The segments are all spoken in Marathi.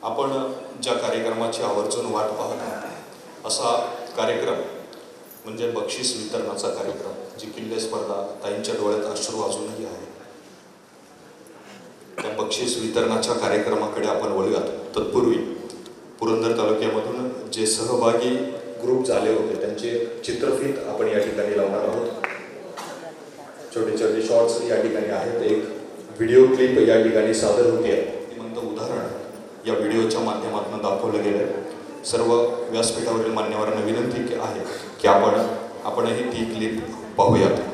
आपण ज्या कार्यक्रमाची आवर्जून वाट पाहत आहोत असा कार्यक्रम म्हणजे बक्षीस वितरणाचा कार्यक्रम, जी किल्ले स्पर्धा ताईंच्या डोळ्यात अश्रू अजूनही आहे. त्या बक्षीस वितरणाच्या कार्यक्रमाकडे आपण वळूयात. तत्पूर्वी पुरंदर तालुक्यामधून जे सहभागी ग्रुप झाले होते त्यांचे चित्रफित आपण या ठिकाणी लावणार आहोत. छोटे छोटे शॉर्ट्स या ठिकाणी आहेत. एक व्हिडिओ क्लिप या ठिकाणी सादर होते. उदाहरण या व्हिडिओच्या माध्यमातून दाखवलं गेलं. सर्व व्यासपीठावरील मान्यवरांना विनंती आहे की आपणही ती क्लिप पाहूयात.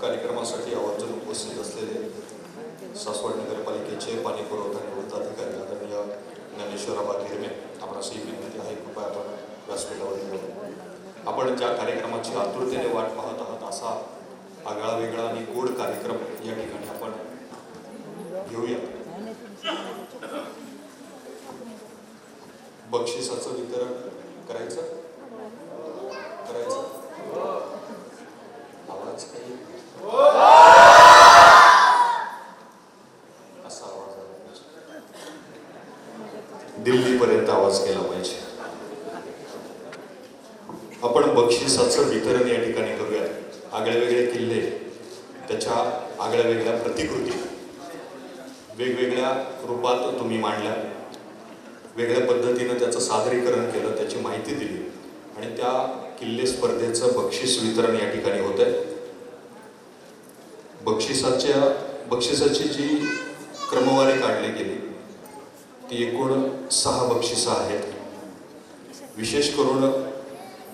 कार्यक्रमासाठी आवर्जून उपस्थित असलेले सासवड नगरपालिकेचे पाणी पुरवठा निवृत्त अधिकारी आदरणीय ज्ञानेश्वराबा हिरमे, आपणास ही विनंती आहे कृपया आपण व्यासपीठावर येऊ. आपण ज्या कार्यक्रमाची आतुरतेने वाट पाहत आहात असा आगळा वेगळा आणि गोड कार्यक्रम या ठिकाणी आपण घेऊया. बक्षिसाचं वितरण करायचं आवाज काही असा आवाज दिल्लीपर्यंत आवाज केला पाहिजे. आपण बक्षिसाचं वितरण या ठिकाणी करूयात. आगळे वेगळे किल्ले, त्याच्या आगळ्या वेगळ्या प्रतिकृती वेगवेगळ्या रूपात तुम्ही मांडल्या, वेगळ्या पद्धतीनं त्याचं सादरीकरण केलं, त्याची माहिती दिली आणि त्या किल्ले स्पर्धेचं बक्षीस वितरण या ठिकाणी होत आहे. बक्षिसाची जी क्रमवारी काढली गेली ती एकूण 6 बक्षिसं आहेत. विशेष करून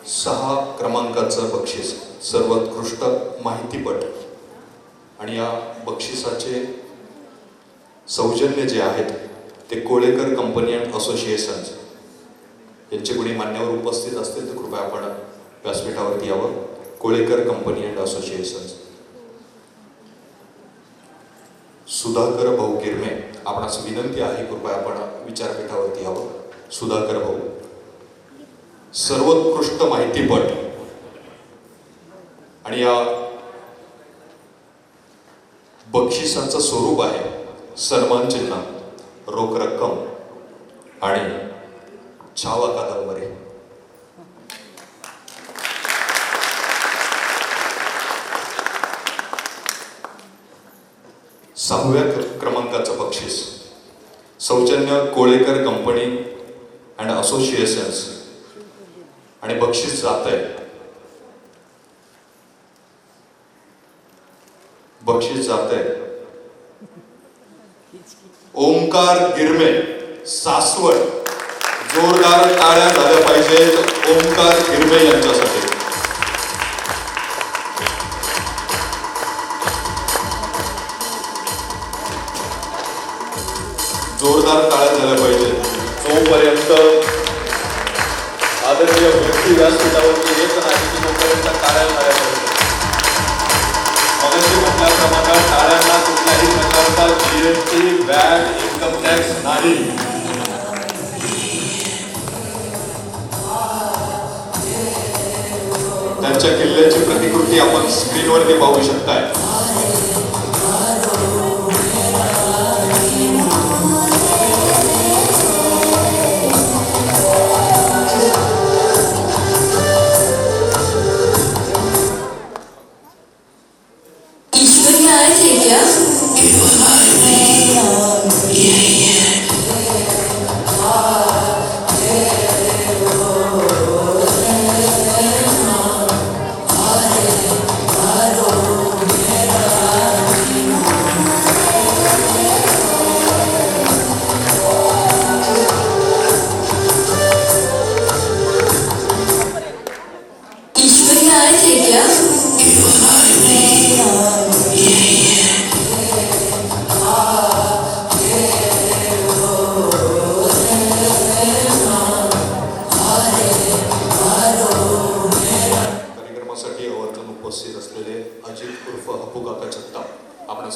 6 क्रमांकाचं बक्षीस सर्वोत्कृष्ट माहितीपट आणि या बक्षिसाचे सौजन्य जे आहेत ते कोळेकर कंपनी अँड असोसिएशन्स यांचे कोणी मान्यवर उपस्थित असतील तर कृपया आपण व्यासपीठावरती यावं. Kolekar company and associations. Sudhakar भाऊ गिरमे, आपणास विनंती आहे कृपया आपण विचारपीठावरती यावं. सुधाकर भाऊ. सर्वोत्कृष्ट माहितीपट आणि या बक्षिसाचं स्वरूप आहे सन्मान चिन्ह, रोख रक्कम आणि छावा कादंबरी. सहाव्या क्रमांकाचं बक्षीस सौजन्य कोळेकर कंपनी अँड असोसिएशन्स आणि बक्षीस जात आहे ओमकार गिरमे, सासवड. जोरदार टाळ्या झाल्या पाहिजेत ओमकार गिरमे यांच्यासाठी. जोरदार टाळ्या झाल्या पाहिजे. जोपर्यंत आदरणीय व्यक्ती व्यासपीठावरती येत नाही तोपर्यंत टाळ्या झाल्या पाहिजे. मगाशी म्हटल्याप्रमाणे टाळ्यांना कुठल्याही प्रकारचा GST, VAT, इन्कम टॅक्स नाही. त्यांच्या किल्ल्याची प्रतिकृती आपण स्क्रीनवरती पाहू शकताय.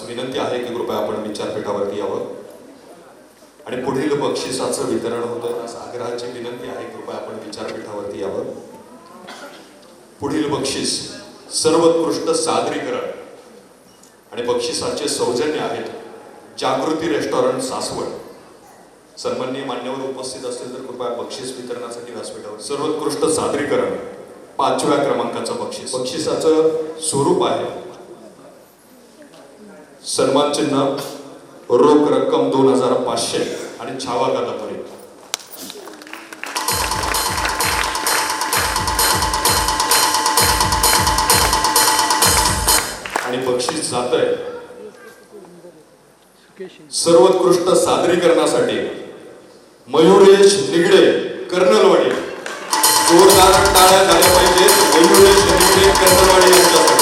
विनंती आहे की कृपया आपण विचारपीठावरती यावं आणि पुढील बक्षिसाचं वितरण होतं. आग्रहाची विनंती आहे कृपया आपण विचारपीठावरती यावं. पुढील बक्षीस सर्वोत्कृष्ट सादरीकरण आणि बक्षिसाचे सौजन्य आहेत जागृती रेस्टॉरंट, सासवड. सन्माननीय मान्यवर उपस्थित असतील तर कृपया बक्षीस वितरणासाठी व्यासपीठावर. सर्वोत्कृष्ट सादरीकरण 5व्या क्रमांकाचं बक्षीस. बक्षिसाचं स्वरूप आहे सन्मान चिन्ह, रोख रक्कम 2500 आणि छावा कादंबरी. आणि बक्षीस जात आहे सर्वोत्कृष्ट सादरीकरणासाठी मयुरेश निगडे, कर्नलवाडी. जोरदार टाळ्या झाल्या पाहिजेत मयुरेश निगडे, कर्नलवाडी यांच्यासाठी.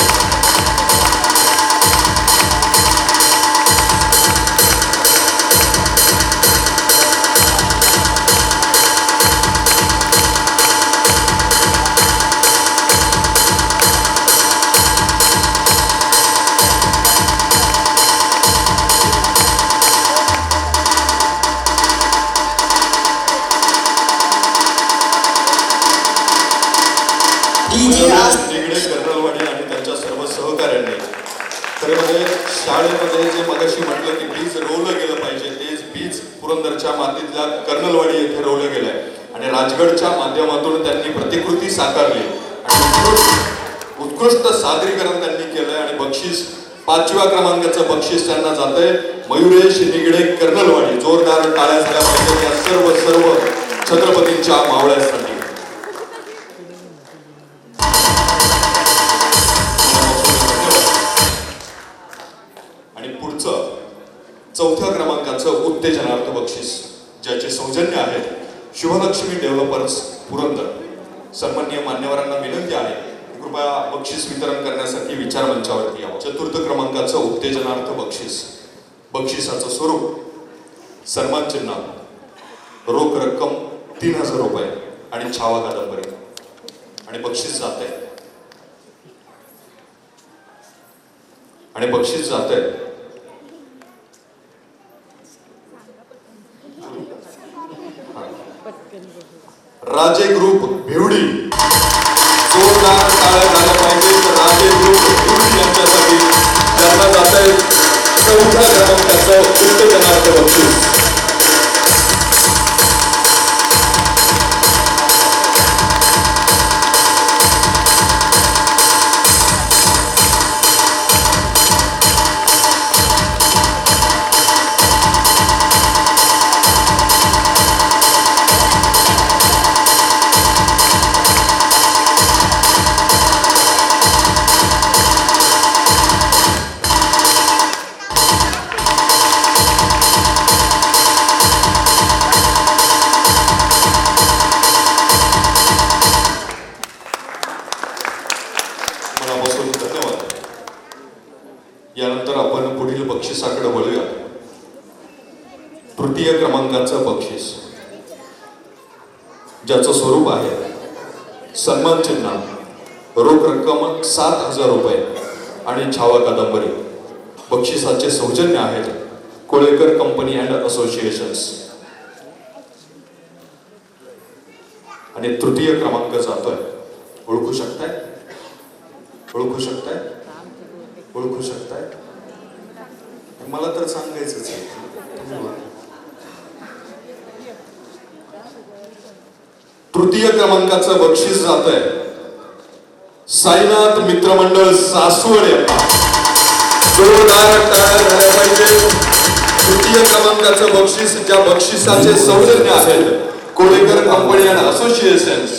कर्नलवाडी आणि त्यांच्या सर्व सहकाऱ्यांनी खरं म्हणजे शाळेमध्ये जे मगाशी म्हटलं की बीज रोवलं गेलं पाहिजे तेच बीज पुरंदरच्या मातीतल्या कर्नलवाडी येथे रोवलं गेलंय आणि राजगडच्या माध्यमातून त्यांनी प्रतिकृती साकारली आणि उत्कृष्ट सादरीकरण त्यांनी केलंय आणि बक्षीस 5व्या क्रमांकाचं बक्षीस त्यांना जातंय मयुरेश निगडे, कर्नलवाडी. जोरदार टाळ्या झाल्या पाहिजे या सर्व छत्रपतींच्या मावळ्यासाठी. चौथ्या क्रमांकाचं उत्तेजनार्थ बक्षीस ज्याचे सौजन्य आहे शुभलक्ष्मी डेव्हलपर्स पुरंदर. सन्माननीय मान्यवरांना विनंती आहे की कृपया बक्षीस वितरण करण्यासाठी विचार मंचावरती यावं. चतुर्थ क्रमांकाचं उत्तेजनार्थ बक्षीस, बक्षिसाचं स्वरूप सन्मान चिन्ह, रोख रक्कम 3000 रुपये आणि छावा कादंबरी आणि बक्षीस जाते राजे ग्रुप भिवडी. जोरदार टाळ्या झाल्या पाहिजेत राजे ग्रुप भिवडी यांच्यासाठी, ज्यांना जात आहे चौथ्या क्रमांकाचं उत्तेजनार्थ बक्षीस. धन्यवाद. यानंतर आपण पुढील बक्षिसाकडे वळूया. तृतीय क्रमांकाचं बक्षीस ज्याचं स्वरूप आहे सन्मान चिन्ह, रोख रक्कम 7000 रुपये आणि छावा कादंबरी. बक्षिसाचे सौजन्य आहेत कोळेकर कंपनी अँड असोसिएशन्स. आणि तृतीय क्रमांक जातोय, ओळखू शकताय मला तर सांगायचंच आहे. तृतीय क्रमांकाचं बक्षीस जात आहे साईनाथ मित्रमंडळ सासवड यांना. जोरदार टाळ्या झाल्या पाहिजे. तृतीय क्रमांकाचं बक्षीस, ज्या बक्षिसाचे सौजन्य आहेत कोळेकर कंपनी अँड असोसिएशन्स.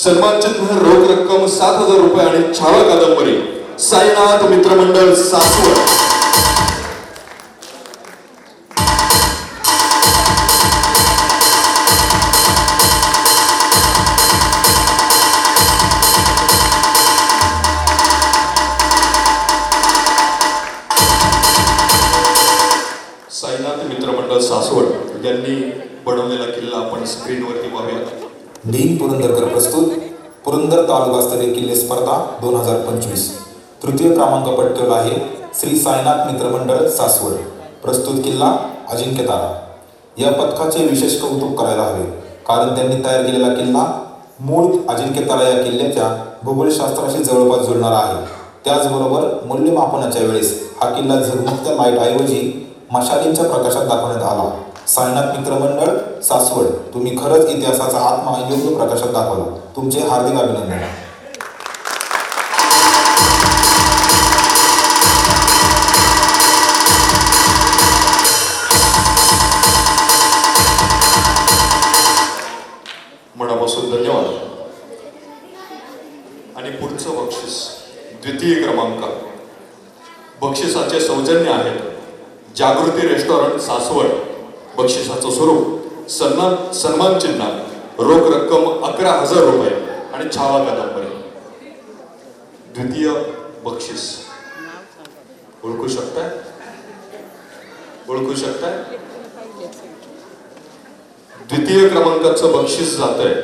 सन्मान चिन्ह, रोख रक्कम 7000 रुपये आणि छावा कादंबरी. साईनाथ मित्रमंडळ सासवड. साईनाथ मित्रमंडळ सासवड यांनी बनवलेला किल्ला आपण स्क्रीनवरती पाहूया. डीन पुरंदरकर प्रस्तुत पुरंदर तालुकास्तरीय किल्ले स्पर्धा 2025. तृतीय क्रमांक पटकावला आहे श्री साईनाथ मित्रमंडळ सासवड. प्रस्तुत किल्ला अजिंक्यतारा. या पथकाचे विशेष कौतुक करायला हवे, कारण त्यांनी तयार केलेला किल्ला मूळ अजिंक्यतारा या किल्ल्याच्या भूगोलशास्त्राशी जवळपास जुळणारा आहे. त्याचबरोबर मूल्यमापनाच्या वेळेस हा किल्ला झगमगत्या लाईटऐवजी मशालींच्या प्रकाशात दाखवण्यात आला. साईनाथ मित्रमंडळ सासवड, तुम्ही खरंच इतिहासाचा आत्मा योग्य प्रकाशात दाखवला. तुमचे हार्दिक अभिनंदन. मनापासून धन्यवाद. आणि पुढचं बक्षीस द्वितीय क्रमांक. बक्षिसाचे सौजन्य आहेत जागृती रेस्टॉरंट सासवड. बक्षिसाचं स्वरूप सन्मान चिन्ह, रोख रक्कम 11000 रुपये आणि छावा कादंबरी. द्वितीय बक्षीस ओळखू शकताय? द्वितीय क्रमांकाचं बक्षीस जात आहे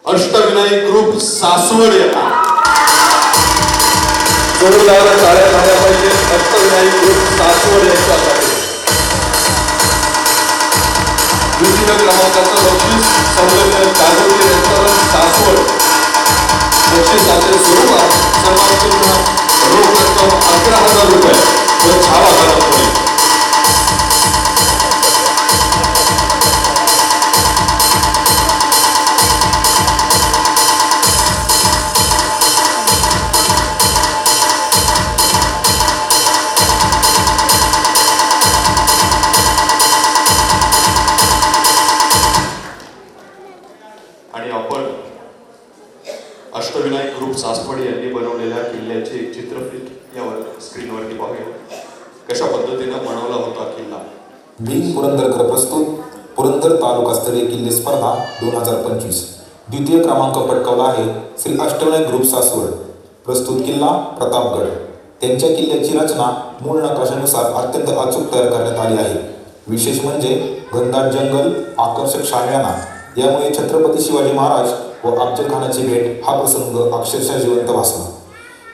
अष्टविनायक ग्रुप सासवड यांना. जोरदार टाळ्या झाल्या पाहिजे अष्टविनायक ग्रुप सासवड यांच्यासाठी. द्वितीय क्रमांकाचं बक्षीस सौजन्य जागृती रेस्टॉरंट सासवड. बक्षिसाचे स्वरूप सन्मान चिन्ह, रोख रक्कम 11000 रुपये व छावा कादंबरी. आणि आपण अष्टविनायक ग्रुप सासवड यांनी बनवलेल्या किल्ल्याची एक चित्रफित यावर स्क्रीनवरती पाहूया. कशा पद्धतीनं बनवला होता किल्ला. बीन पुरंदरकर प्रस्तुत पुरंदर तालुकास्तरीय किल्ले स्पर्धा 2025. द्वितीय क्रमांक पटकावला आहे श्री अष्टविनायक ग्रुप सासवड. प्रस्तुत किल्ला प्रतापगड. त्यांच्या किल्ल्याची रचना मूळ नकाशानुसार अत्यंत अचूक तयार करण्यात आली आहे. विशेष म्हणजे घनदाट जंगल, आकर्षक शामियाना यामुळे छत्रपती शिवाजी महाराज व अफजल खानाची भेट हा प्रसंग अक्षरशः जिवंत भासला.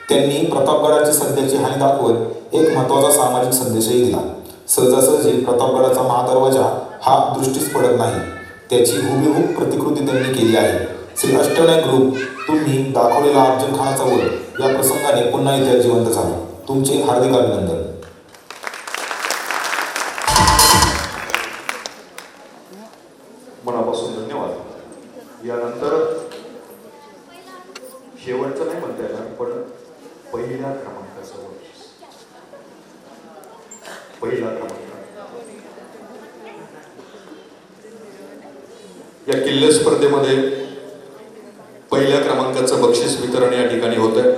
त्यांनी प्रतापगडाची सध्याची हानी दाखवत एक महत्त्वाचा सामाजिक संदेशही दिला. सहजासहजी प्रतापगडाचा महादरवाजा हा दृष्टीस पडत नाही, त्याची हुबेहूब प्रतिकृती त्यांनी केली आहे. श्री अष्टविनायक ग्रुप, तुम्ही दाखवलेला अफजल खानाचा वध या प्रसंगाने पुन्हा इतिहास जिवंत झाला. तुमचे हार्दिक अभिनंदन. मनापासून धन्यवाद. यानंतर शेवटचं नाही म्हणता येणार, पण पहिल्या क्रमांकाचं बक्षीस. पहिला क्रमांक या किल्ले स्पर्धेमध्ये पहिल्या क्रमांकाचं बक्षीस वितरण या ठिकाणी होत आहे.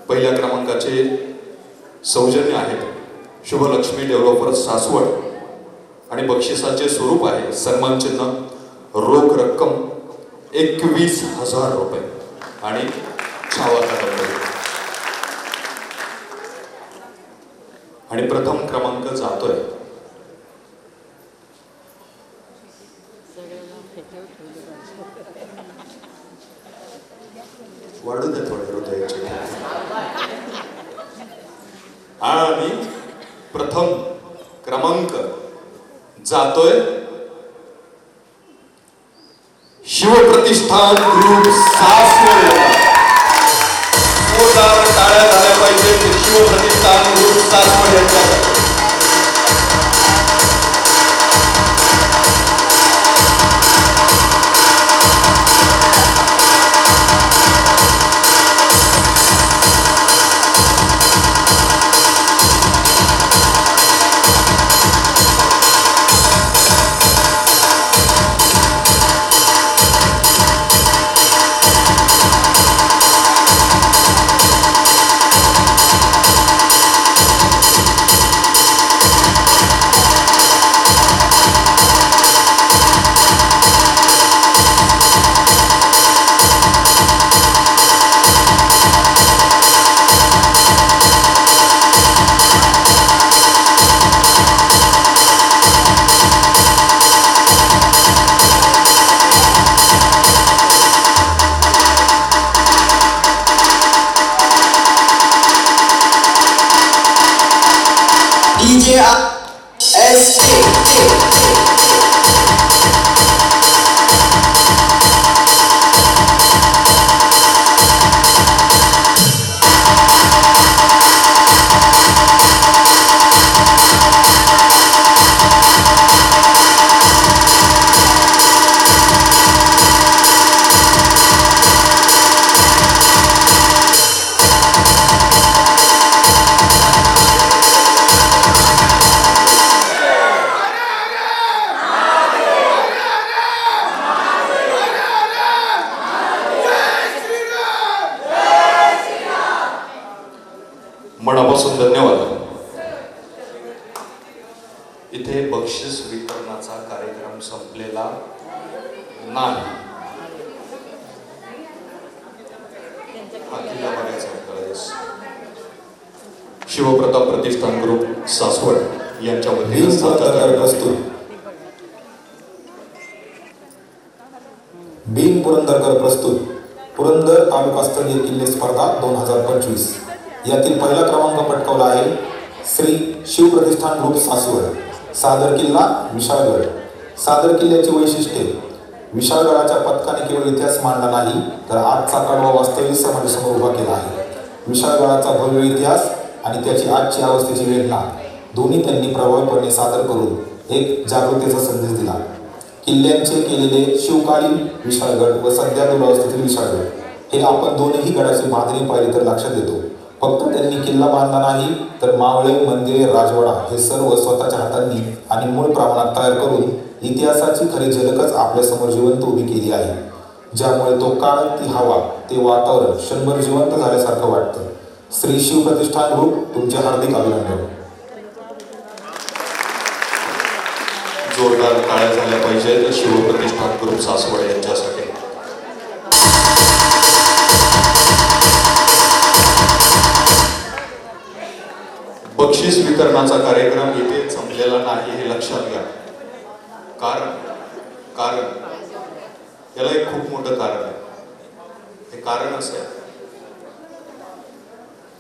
पहिल्या क्रमांकाचे सौजन्य आहेत शुभलक्ष्मी डेव्हलपर्स सासवड आणि बक्षिसाचे स्वरूप आहे सन्मान चिन्ह, रोख रक्कम 21,000 रुपये आणि छावा कादंबरी. आणि प्रथम क्रमांक जातोय वाढू दे थोडे हृदयाचे. आणि प्रथम क्रमांक जातोय शिवप्रतिष्ठान ग्रुप सासवड. जोरदार टाळ्या झाल्या पाहिजे शिवप्रतिष्ठान ग्रुप सासवड यांच्यासाठी. DJ SK. मनापासून धन्यवाद. इथे बक्षीस वितरणाचा कार्यक्रम संपलेला नाही. किल्ला बघायचा होता. शिवप्रताप प्रतिष्ठान ग्रुप सासवड यांच्या वतीने प्रस्तुत बीन पुरंदरकर प्रस्तुत पुरंदर तालुकास्तरीय किल्ले स्पर्धा 2025. यातील पहिला क्रमांक पटकावला आहे श्री शिवप्रतिष्ठान ग्रुप सासवड. सादर किल्ला विशाळगड. सादर किल्ल्याची वैशिष्ट्ये. विशाळगडाच्या पथकाने केवळ इतिहास मांडला नाही, तर आजचा कडवा वास्तविक समाजासमोर उभा केला आहे. विशाळगडाचा भव्य इतिहास आणि त्याची आजची अवस्थेची वेदना दोन्ही त्यांनी प्रभावीपणे सादर करून एक जागृतीचा संदेश दिला. किल्ल्यांचे केलेले शिवकालीन विशाळगड व सध्या दुरावस्थेतील विशाळगड हे आपण दोन्ही गडाची बांधणी पाहिली तर लक्षात येतो. फक्त त्यांनी किल्ला बांधला नाही, तर मावळे, मंदिरे, राजवाडा हे सर्व स्वतःच्या हातांनी आणि मूळ प्रमाणात तयार करून इतिहासाची खरी झलकच आपल्यासमोर जिवंत उभी केली आहे. ज्यामुळे तो काळ, ती हवा, ते वातावरण क्षणभर जिवंत झाल्यासारखं वाटतं. श्री शिव प्रतिष्ठान ग्रुप तुमचे हार्दिक अभिनंदन. जोरदार टाळ्या झाल्या पाहिजेत शिवप्रतिष्ठान ग्रुप सासवड यांच्यासाठी. बक्षीस वितरणाचा कार्यक्रम इथे संपलेला नाही हे लक्षात घ्या. कारण याला एक खूप मोठं कारण आहे. हे कारण असं आहे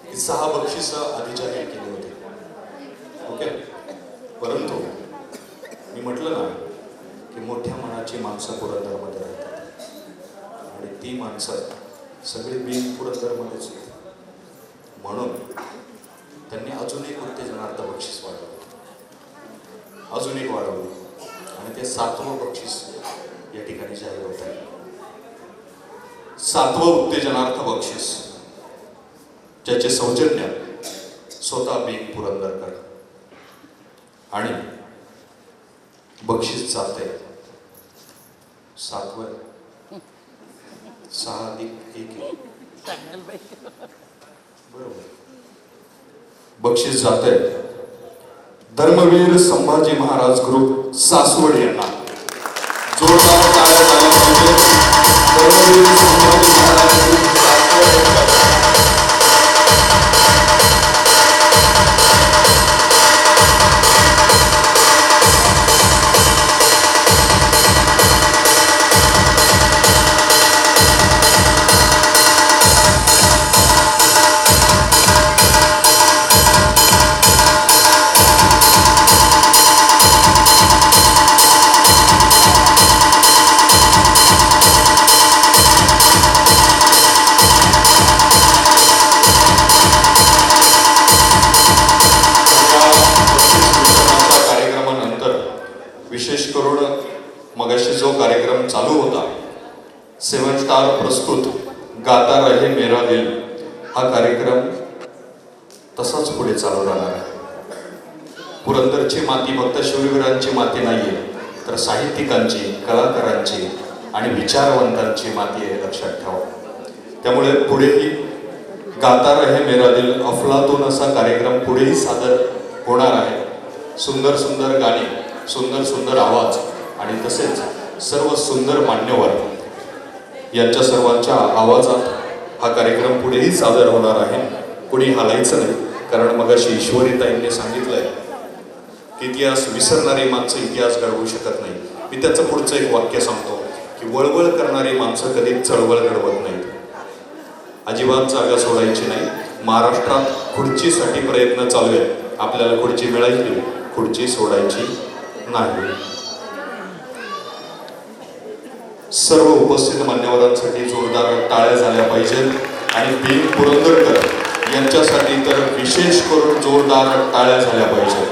की 6 बक्षिसं आधी जाहीर केली होती. ओके, परंतु मी म्हटलं ना की मोठ्या मनाची माणसं पुरंदरमध्ये राहतात आणि ती माणसं सगळी बिन पुरंदरमध्येच होती. म्हणून त्यांनी अजून एक उत्तेजनार्थ बक्षीस वाढवलं, अजून एक वाढवलं आणि ते 7वं बक्षीस या ठिकाणी जाहीर होत आहे. 7वं उत्तेजनार्थ बक्षीस ज्याचे सौजन्य स्वतः बिन पुरंदरकर आणि बक्षीस जाते 7वर 6 अधिक 1 बरोबर. बक्षीस जाते धर्मवीर संभाजी महाराज ग्रुप सासवड यांना. जोरदार टाळ्या झाल्या पाहिजे. धर्मवीर संभाजी महाराज ग्रुप सासवड यांना. विशेष करून मगाशी जो कार्यक्रम चालू होता 7 स्टार प्रस्तुत गाता रहे मेरा दिल, हा कार्यक्रम तसाच पुढे चालू राहणार आहे. पुरंदरची माती फक्त शूरवीरांची माती नाहीये, तर साहित्यिकांची, कलाकारांची आणि विचारवंतांची माती आहे, लक्षात ठेवा. त्यामुळे पुढेही गाता रहे मेरा दिल अफलातून असा कार्यक्रम पुढेही सादर होणार आहे. सुंदर सुंदर गाणी, सुंदर सुंदर आवाज आणि तसेच सर्व सुंदर मान्यवर यांच्या सर्वांच्या आवाजात हा कार्यक्रम पुढेही सादर होणार आहे. कुणी हालायचं नाही, कारण मगाशी ईश्वरीताईंनी सांगितलंय की इतिहास विसरणारी माणसं इतिहास घडवू शकत नाही. मी त्याचं पुढचं एक वाक्य सांगतो की वळवळ करणारी माणसं कधी चळवळ घडवत नाहीत. अजिबात जागा सोडायची नाही. महाराष्ट्रात खुर्चीसाठी प्रयत्न चालू आहे. आपल्याला खुर्ची मिळायची, खुर्ची सोडायची नाही. सर्व उपस्थित मान्यवरांसाठी जोरदार टाळ्या झाल्या पाहिजेत आणि बी पुरंदरकर यांच्यासाठी तर विशेष करून जोरदार टाळ्या झाल्या पाहिजेत.